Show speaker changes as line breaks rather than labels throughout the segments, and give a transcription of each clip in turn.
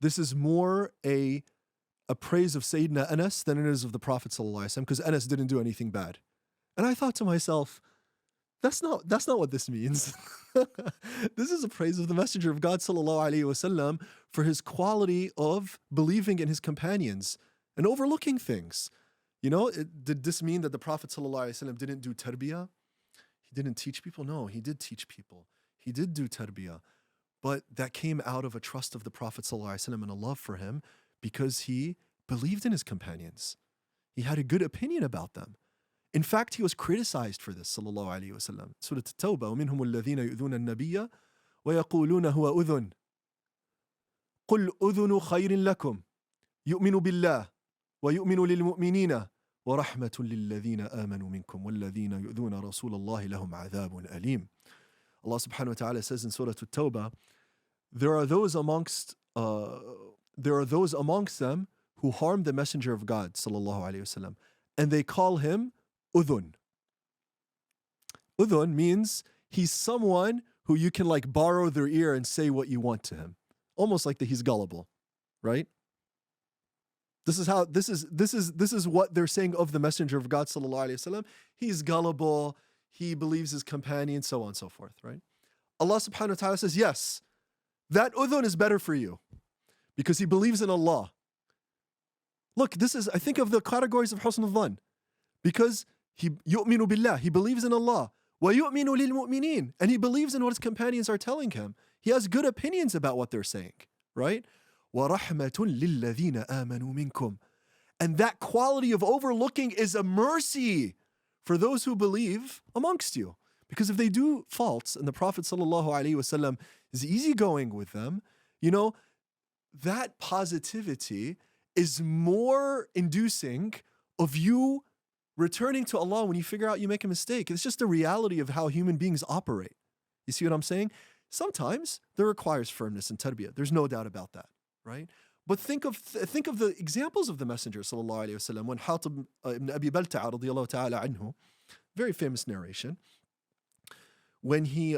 this is more a praise of Sayyidina Anas than it is of the Prophet ﷺ, because Anas didn't do anything bad. And I thought to myself, that's not what this means. This is a praise of the Messenger of God ﷺ for his quality of believing in his companions and overlooking things. Did this mean that the Prophet ﷺ didn't do tarbiyah? He didn't teach people? No, he did teach people. He did do tarbiyah. But that came out of a trust of the Prophet ﷺ and a love for him, because he believed in his companions. He had a good opinion about them. In fact, he was criticized for this, sallallahu alayhi wa sallam. Surah At-Tawbah, وَمِنْهُمُ الَّذِينَ يُؤْذُونَ النَّبِيَّ وَيَقُولُونَ هُوَ أُذُنٌ قُلْ أُذُنُ خَيْرٍ لَكُمْ يُؤْمِنُ بِاللَّهِ وَيُؤْمِنُ لِلْمُؤْمِنِينَ وَرَحْمَةٌ لِلَّذِينَ آمَنُوا مِنْكُمْ وَالَّذِينَ يُؤْذُونَ رَسُولَ اللَّهِ لَهُمْ عَذَابٌ أَلِيمٌ. Allah subhanahu wa ta'ala says in Surah At-Tawbah, there are those amongst them who harm the Messenger of God, sallallahu alayhi wasallam, and they call him udhun. Udhun means he's someone who you can like borrow their ear and say what you want to him, almost like that he's gullible, right? This is what they're saying of the Messenger of God, sallallahu alayhi wasallam. He's gullible, he believes his companion, so on and so forth, right? Allah subhanahu wa ta'ala says, yes, that udhun is better for you because he believes in Allah. Look, I think of the categories of husn al-dhan, because he yu'minu billah, he believes in Allah. Wa yu'minu lil mu'minin, and he believes in what his companions are telling him. He has good opinions about what they're saying, right? Wa rahmatun lilladhina amanu minkum. And that quality of overlooking is a mercy for those who believe amongst you. Because if they do faults, and the Prophet ﷺ is easygoing with them, that positivity is more inducing of you returning to Allah when you figure out you make a mistake. It's just the reality of how human beings operate. You see what I'm saying? Sometimes there requires firmness and tarbiyah. There's no doubt about that, right? But think of the examples of the Messenger sallallahu alaihi wasallam when Hatib ibn Abi Balta'a radiyallahu ta'ala anhu, very famous narration, when he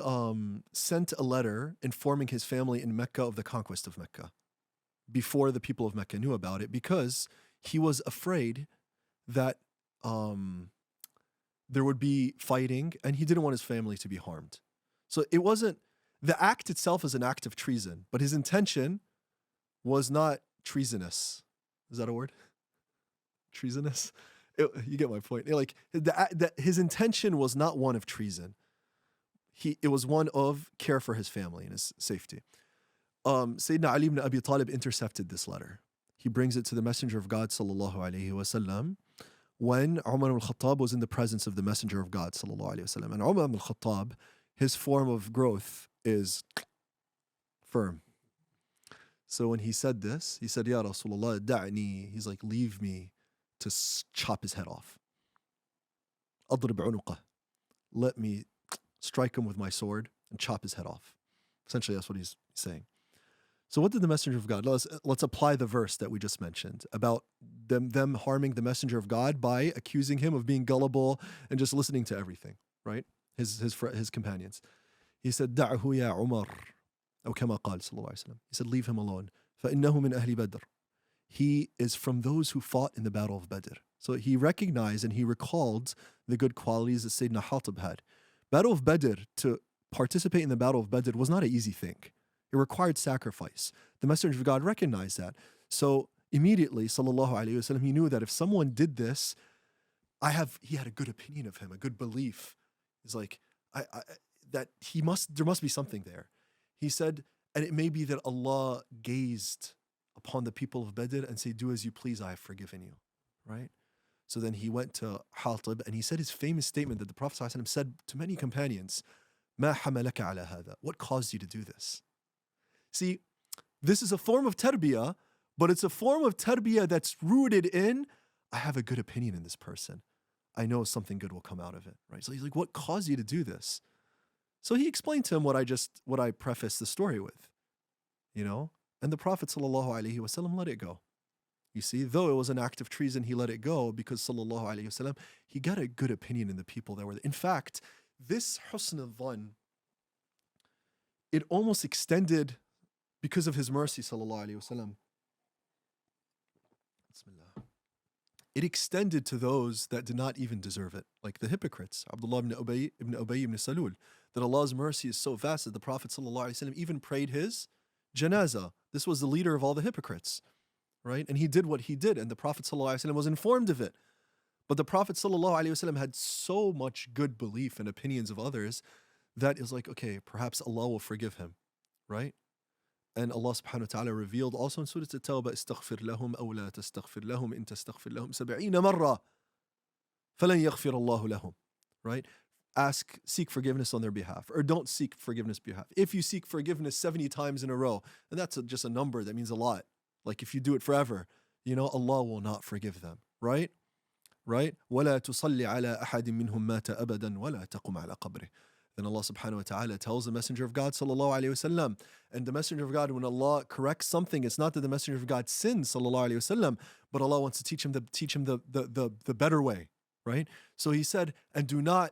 sent a letter informing his family in Mecca of the conquest of Mecca before the people of Mecca knew about it, because he was afraid that there would be fighting and he didn't want his family to be harmed. So it wasn't, the act itself is an act of treason, but his intention was not treasonous. Is that a word? Treasonous? You get my point. His intention was not one of treason. It was one of care for his family and his safety. Sayyidina Ali ibn Abi Talib intercepted this letter. He brings it to the Messenger of God sallallahu alaihi wasallam when Umar al-Khattab was in the presence of the Messenger of God sallallahu alaihi wasallam. And Umar al-Khattab, his form of growth is firm. So when he said this, he said, Ya Rasulullah, da'ni. He's like, leave me to chop his head off. Adrib unuqah. Let me strike him with my sword and chop his head off. Essentially, that's what he's saying. So what did the Messenger of God, let's apply the verse that we just mentioned about them harming the Messenger of God by accusing him of being gullible and just listening to everything, right? His companions. He said, Da'hu ya Umar. أو كما قال صلى الله عليه وسلم. He said, leave him alone. فإنه من أهل بدر. He is from those who fought in the battle of Badr. So he recognized and he recalled the good qualities that Sayyidina Hatib had. Battle of Badr, to participate in the battle of Badr was not an easy thing. It required sacrifice. The Messenger of God recognized that. So immediately, sallallahu alaihi wasallam, he knew that if someone did this, he had a good opinion of him, a good belief. It's like, there must be something there. He said, and it may be that Allah gazed upon the people of Badr and said, do as you please, I have forgiven you, right? So then he went to Hatib and he said his famous statement that the Prophet ﷺ said to many companions, مَا حَمَلَكَ عَلَى هَذَا. What caused you to do this? See, this is a form of tarbiyah, but it's a form of tarbiyah that's rooted in, I have a good opinion in this person. I know something good will come out of it, right? So he's like, what caused you to do this? So he explained to him what I prefaced the story with, and the Prophet ﷺ let it go. You see, though it was an act of treason, he let it go because ﷺ, he got a good opinion in the people that were there. In fact, this husn al-dhan, it almost extended because of his mercy, sallallahu alayhi wasallam, it extended to those that did not even deserve it, like the hypocrites, Abdullah ibn Ubay ibn Salul, that Allah's mercy is so vast that the Prophet ﷺ even prayed his janazah. This was the leader of all the hypocrites, right? And he did what he did, and the Prophet ﷺ was informed of it. But the Prophet ﷺ had so much good belief and opinions of others that is like, okay, perhaps Allah will forgive him, right? And Allah subhanahu wa ta'ala revealed also in Surah At-Tawbah, استغفر لهم أو لا تستغفر لهم إن تستغفر لهم 70 مرة فلن يغفر الله لهم, right? Seek forgiveness on their behalf, or don't seek forgiveness on behalf. If you seek forgiveness 70 times in a row, and that's just a number, that means a lot. Like if you do it forever, Allah will not forgive them, right? Right? وَلَا تُصَلِّ عَلَىٰ أَحَدٍ مِّنْهُمْ مَاتَ أَبَدًا وَلَا تَقُمْ عَلَىٰ قَبْرِهِ. Then Allah subhanahu wa ta'ala tells the Messenger of God sallallahu alayhi wasallam, and the Messenger of God, when Allah corrects something, it's not that the Messenger of God sins sallallahu alayhi wasallam, but Allah wants to teach him the better way, right? So he said, and do not